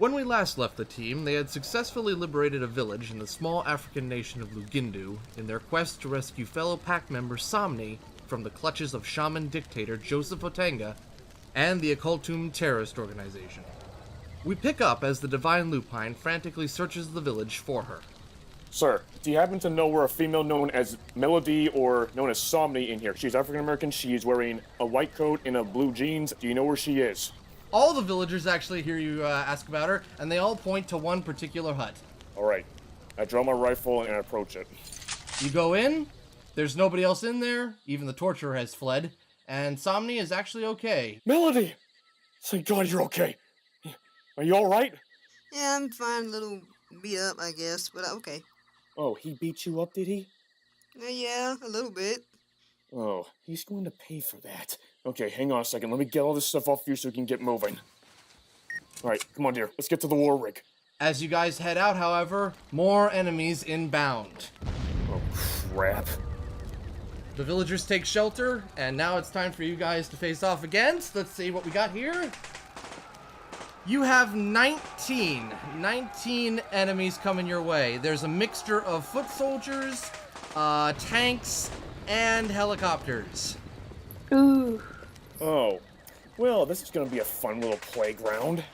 When we last left the team, they had successfully liberated a village in the small African nation of Lugendu in their quest to rescue fellow pack member Somni from the clutches of shaman dictator Joseph Otanga and the Occultum terrorist organization. We pick up as the Divine Lupine frantically searches the village for her. Sir, do you happen to know where a female known as Melody or known as Somni in here? She's African American, she's wearing a white coat and a blue jeans. Do you know where she is? All the villagers actually hear you ask about her, and they all point to one particular hut. Alright, I draw my rifle and I approach it. You go in, there's nobody else in there, even the torturer has fled, and Somni is actually okay. Melody! Thank God you're okay. Are you alright? Yeah, I'm fine, a little beat up, I guess, but okay. Oh, he beat you up, did he? Yeah, a little bit. Oh, he's going to pay for that. Okay, hang on a second. Let me get all this stuff off you so we can get moving. Alright, come on, dear. Let's get to the war rig. As you guys head out, however, more enemies inbound. Oh, crap. The villagers take shelter, and now it's time for you guys to face off against. Let's see what we got here. You have 19 enemies coming your way. There's a mixture of foot soldiers, tanks, and helicopters. Ooh. Oh, well, this is gonna be a fun little playground.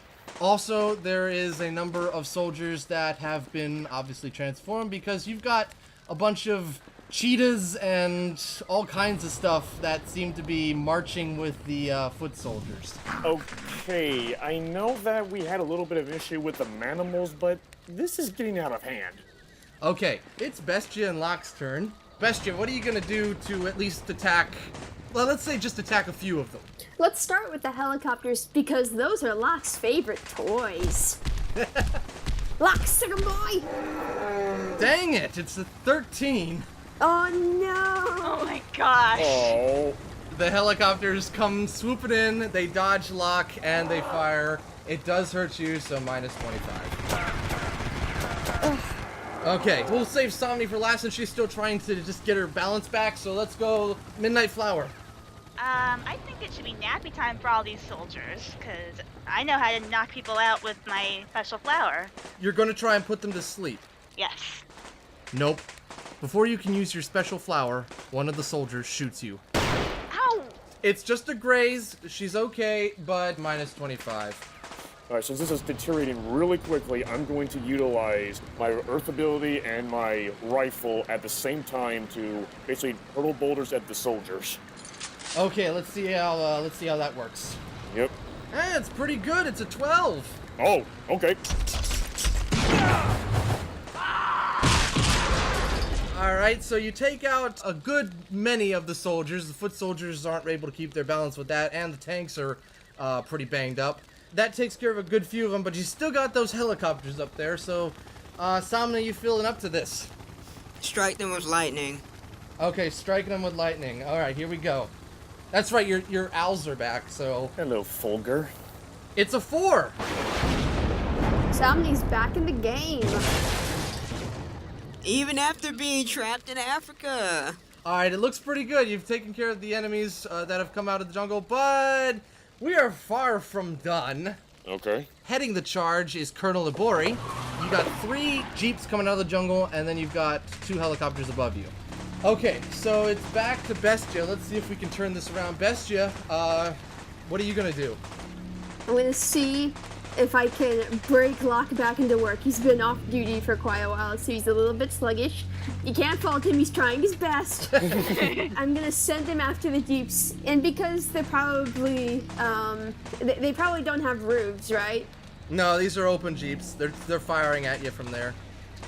Also, there is a number of soldiers that have been obviously transformed because you've got a bunch of cheetahs and all kinds of stuff that seem to be marching with the foot soldiers. Okay, I know that we had a little bit of an issue with the manimals, but this is getting out of hand. Okay, it's Bestia and Locke's turn. Bestia, what are you gonna do to at least attack, well, let's say just attack a few of them? Let's start with the helicopters because those are Locke's favorite toys. Locke, sick 'em, boy! Dang it, it's a 13. Oh no! Oh my gosh. Oh. The helicopters come swooping in, they dodge Locke, and they fire. It does hurt you, so minus 25. Okay, we'll save Somni for last, and she's still trying to just get her balance back, so let's go Midnight Flower. I think it should be nappy time for all these soldiers, because I know how to knock people out with my special flower. You're gonna try and put them to sleep. Yes. Nope. Before you can use your special flower, one of the soldiers shoots you. Ow! It's just a graze, she's okay, but minus 25. Alright, since this is deteriorating really quickly, I'm going to utilize my earth ability and my rifle at the same time to basically hurl boulders at the soldiers. Okay, let's see how that works. Yep. It's pretty good, it's a 12. Oh, okay. Alright, so you take out a good many of the soldiers. The foot soldiers aren't able to keep their balance with that, and the tanks are pretty banged up. That takes care of a good few of them, but you still got those helicopters up there, so Somni, you feeling up to this? Strike them with lightning. Okay, striking them with lightning. Alright, here we go. That's right, your owls are back, so... Hello, Fulgur. It's a 4! Somni's back in the game. Even after being trapped in Africa. Alright, it looks pretty good. You've taken care of the enemies that have come out of the jungle, but we are far from done. Okay. Heading the charge is Colonel Ibori. You got 3 jeeps coming out of the jungle, and then you've got 2 helicopters above you. Okay, so it's back to Bestia. Let's see if we can turn this around. Bestia, what are you gonna do? I'm gonna see if I can break Locke back into work. He's been off duty for quite a while, so he's a little bit sluggish. You can't fault him, he's trying his best. I'm gonna send him after the jeeps, and because they're probably, they probably don't have roofs, right? No, these are open jeeps. They're firing at you from there.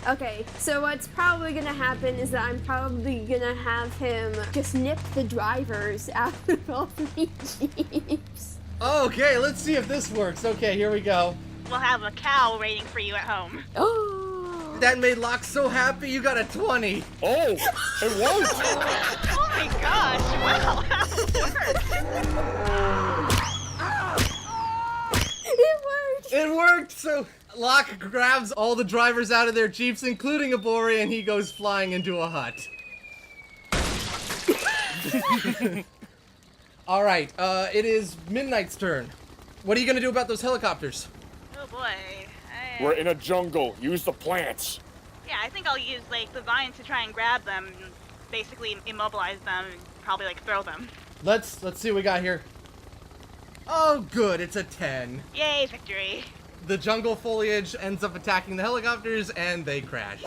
Okay, so what's probably gonna happen is that I'm probably gonna have him just nip the drivers out of all 3 jeeps. Okay, let's see if this works. Okay, here we go. We'll have a cow waiting for you at home. Oh! That made Locke so happy, you got a 20. Oh, it worked! Oh my gosh, wow, It worked! It worked! So Locke grabs all the drivers out of their jeeps, including Ibori, and he goes flying into a hut. Alright, it is Midnight's turn. What are you gonna do about those helicopters? Oh boy. We're in a jungle. Use the plants. Yeah, I think I'll use, like, the vines to try and grab them, and basically immobilize them, and probably, like, throw them. Let's see what we got here. Oh, good. It's a 10. Yay, victory. The jungle foliage ends up attacking the helicopters, and they crash.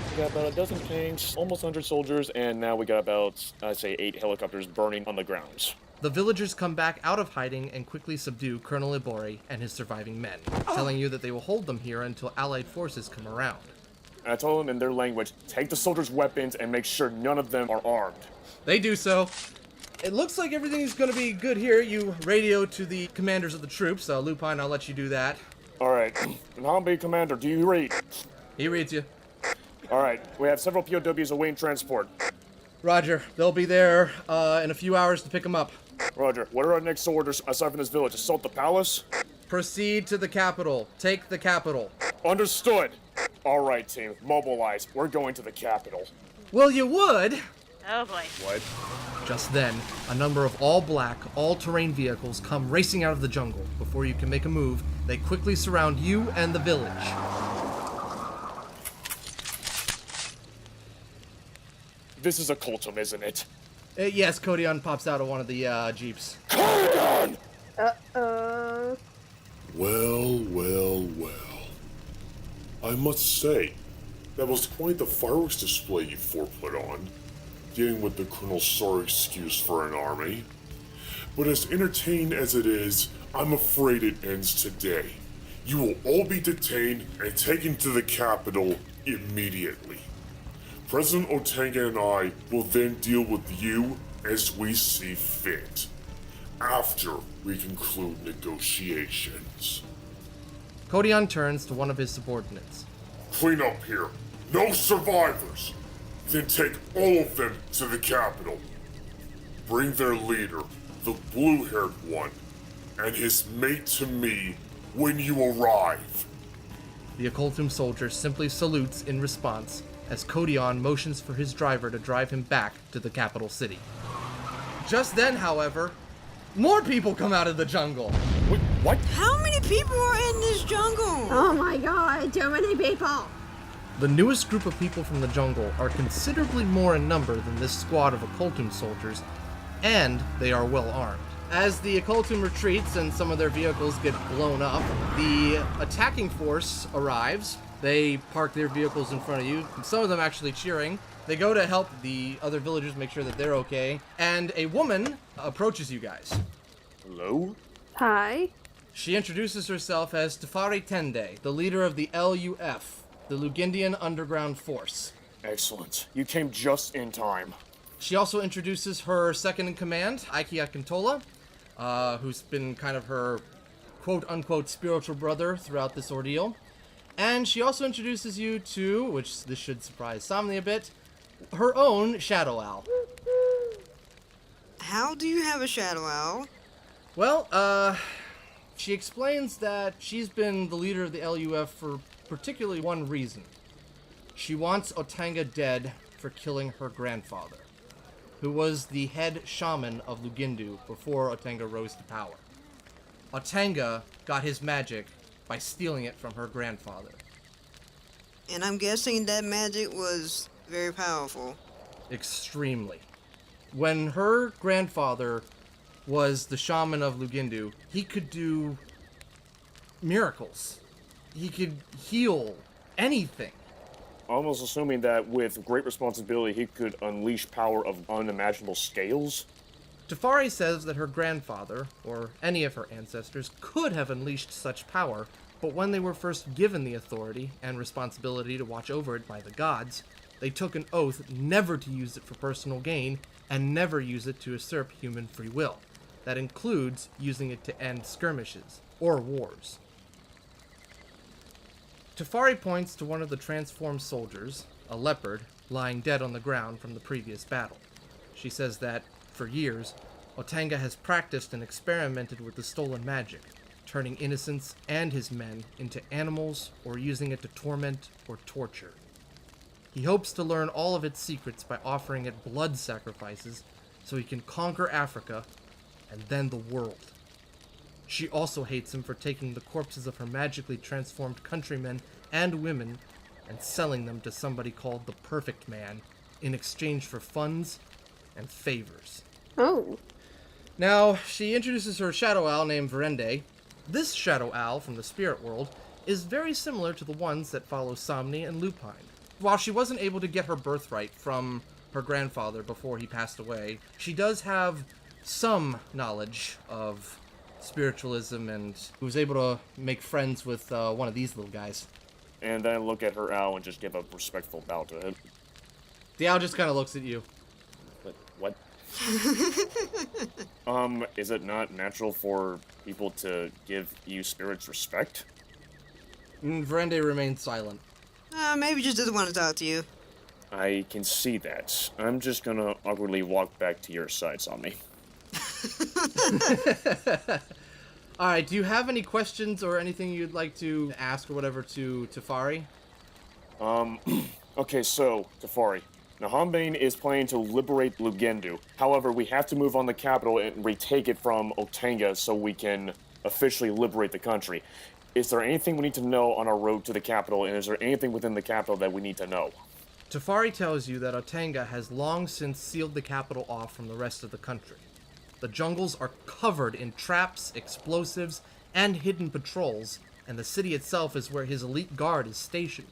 We got about a dozen tanks, almost 100 soldiers, and now we got about, I'd say, 8 helicopters burning on the grounds. The villagers come back out of hiding and quickly subdue Colonel Ibori and his surviving men, telling you that they will hold them here until Allied forces come around. And I told them in their language, take the soldiers' weapons and make sure none of them are armed. They do so. It looks like everything's going to be good here. You radio to the commanders of the troops. Lupine, I'll let you do that. Alright, Nambi Commander, do you read? He reads you. Alright, we have several POWs awaiting transport. Roger. They'll be there in a few hours to pick them up. Roger, what are our next orders aside from this village? Assault the palace? Proceed to the capital. Take the capital. Understood. Alright, team, mobilize. We're going to the capital. Well, you would. Oh boy. What? Just then, a number of all-black, all-terrain vehicles come racing out of the jungle. Before you can make a move, they quickly surround you and the village. This is Occultum, isn't it? Yes, Kodiian pops out of one of the jeeps. Kodiian! Well. I must say, that was quite the fireworks display you four put on, dealing with the Colonel's sorry excuse for an army. But as entertaining as it is, I'm afraid it ends today. You will all be detained and taken to the capital immediately. President Otanga and I will then deal with you as we see fit, after we conclude negotiations. Kodiian turns to one of his subordinates. Clean up here. No survivors. Then take all of them to the capital. Bring their leader, the blue-haired one, and his mate to me when you arrive. The Occultum soldier simply salutes in response as Kodiian motions for his driver to drive him back to the capital city. Just then, however, more people come out of the jungle. Wait, what? How many people are in this jungle? Oh my god, too many people. The newest group of people from the jungle are considerably more in number than this squad of Occultum soldiers, and they are well armed. As the Occultum retreats and some of their vehicles get blown up, the attacking force arrives. They park their vehicles in front of you, some of them actually cheering. They go to help the other villagers make sure that they're okay, and a woman approaches you guys. Hello? Hi. She introduces herself as Thai-Rei May, the leader of the LUF, the Lugendian underground force. Excellent. You came just in time. She also introduces her second-in-command, Ikea Kantola, who's been kind of her quote-unquote spiritual brother throughout this ordeal. And she also introduces you to, which this should surprise Somni a bit, her own Shadow Owl. How do you have a shadow owl? Well, she explains that she's been the leader of the LUF for particularly one reason. She wants Otanga dead for killing her grandfather, who was the head shaman of Lugendu before Otanga rose to power. Otanga got his magic by stealing it from her grandfather. And I'm guessing that magic was very powerful. Extremely. When her grandfather was the shaman of Lugendu, he could do miracles. He could heal anything. Almost assuming that with great responsibility, he could unleash power of unimaginable scales. Tefari says that her grandfather, or any of her ancestors, could have unleashed such power, but when they were first given the authority and responsibility to watch over it by the gods, they took an oath never to use it for personal gain and never use it to usurp human free will. That includes using it to end skirmishes or wars. Tefari points to one of the transformed soldiers, a leopard, lying dead on the ground from the previous battle. She says that, for years, Otanga has practiced and experimented with the stolen magic, turning innocents and his men into animals or using it to torment or torture. He hopes to learn all of its secrets by offering it blood sacrifices so he can conquer Africa and then the world. She also hates him for taking the corpses of her magically transformed countrymen and women and selling them to somebody called the Perfect Man in exchange for funds and favors. Oh. Now, she introduces her shadow owl named Verende. This shadow owl from the spirit world is very similar to the ones that follow Somni and Lupine. While she wasn't able to get her birthright from her grandfather before he passed away, she does have some knowledge of spiritualism and was able to make friends with one of these little guys. And then I look at her owl and just give a respectful bow to it. The owl just kind of looks at you. What? Is it not natural for people to give you spirits respect? Verende remains silent. Maybe just doesn't want to talk to you. I can see that. I'm just gonna awkwardly walk back to your side, Somni. Alright, do you have any questions or anything you'd like to ask or whatever to Tefari? Okay, so, Tefari. Nahambane is planning to liberate Lugendu. However, we have to move on the capital and retake it from Otanga so we can officially liberate the country. Is there anything we need to know on our road to the capital, and is there anything within the capital that we need to know? Tefari tells you that Otanga has long since sealed the capital off from the rest of the country. The jungles are covered in traps, explosives, and hidden patrols, and the city itself is where his elite guard is stationed.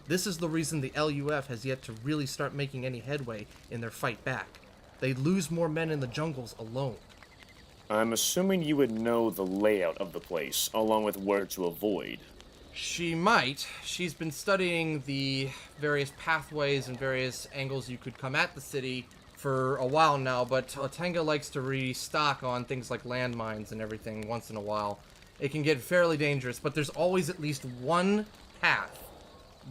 This is the reason the LUF has yet to really start making any headway in their fight back. They lose more men in the jungles alone. I'm assuming you would know the layout of the place, along with where to avoid. She might. She's been studying the various pathways and various angles you could come at the city for a while now, but Otanga likes to restock on things like landmines and everything once in a while. It can get fairly dangerous, but there's always at least one path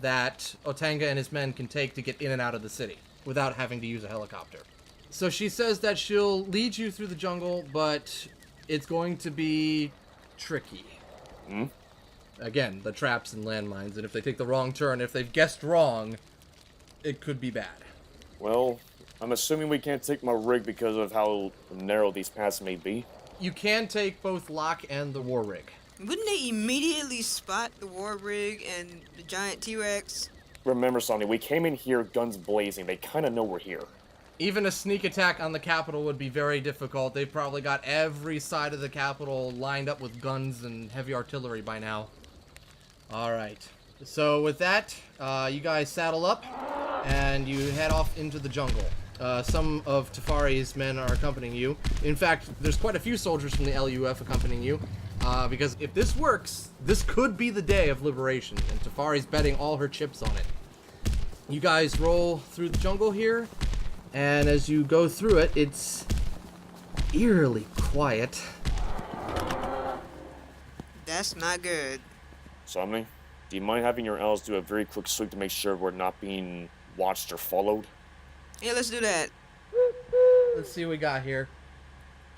that Otanga and his men can take to get in and out of the city without having to use a helicopter. So she says that she'll lead you through the jungle, but it's going to be tricky. Again, the traps and landmines, and if they take the wrong turn, if they've guessed wrong, it could be bad. Well, I'm assuming we can't take my rig because of how narrow these paths may be. You can take both Locke and the war rig. Wouldn't they immediately spot the war rig and the giant T-Rex? Remember, Sonny, we came in here guns blazing. They kind of know we're here. Even a sneak attack on the capital would be very difficult. They've probably got every side of the capital lined up with guns and heavy artillery by now. Alright. So with that, you guys saddle up, and you head off into the jungle. Some of Tefari's men are accompanying you. In fact, there's quite a few soldiers from the LUF accompanying you. Because if this works, this could be the day of liberation, and Tefari's betting all her chips on it. You guys roll through the jungle here, and as you go through it, it's eerily quiet. That's not good. Somni, do you mind having your elves do a very quick sweep to make sure we're not being watched or followed? Yeah, let's do that. Let's see what we got here.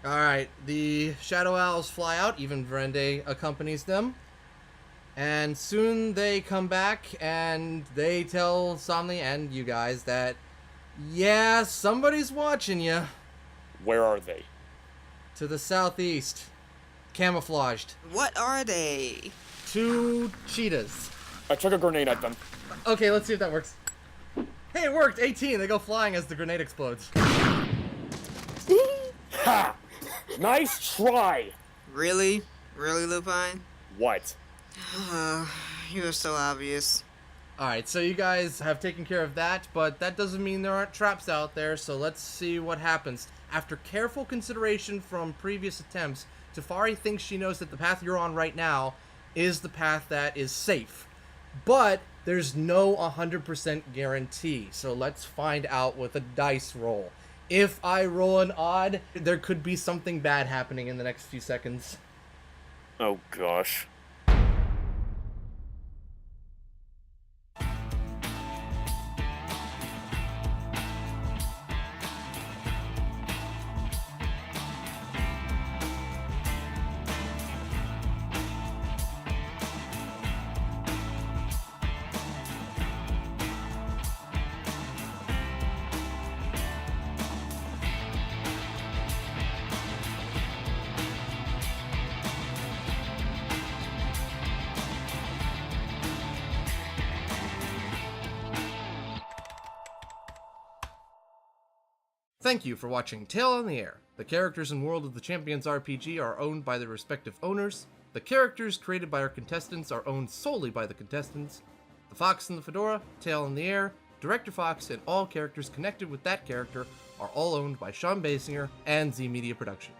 Alright, the shadow owls fly out, even Verende accompanies them. And soon they come back and they tell Somni and you guys that, yeah, somebody's watching you. Where are they? To the southeast. Camouflaged. What are they? 2 cheetahs. I chuck a grenade at them. Okay, let's see if that works. Hey, it worked! 18! They go flying as the grenade explodes. Ha! Nice try! Really? Really, Lupine? What? You're so obvious. Alright, so you guys have taken care of that, but that doesn't mean there aren't traps out there, so let's see what happens. After careful consideration from previous attempts, Tefari thinks she knows that the path you're on right now is the path that is safe. But there's no 100% guarantee, so let's find out with a dice roll. If I roll an odd, there could be something bad happening in the next few seconds. Oh gosh. Thank you for watching Tale on the Air. The characters in World of the Champions RPG are owned by their respective owners. The characters created by our contestants are owned solely by the contestants. The Fox and the Fedora, Tale on the Air, Director Fox, and all characters connected with that character are all owned by Sean Basinger and Z Media Productions.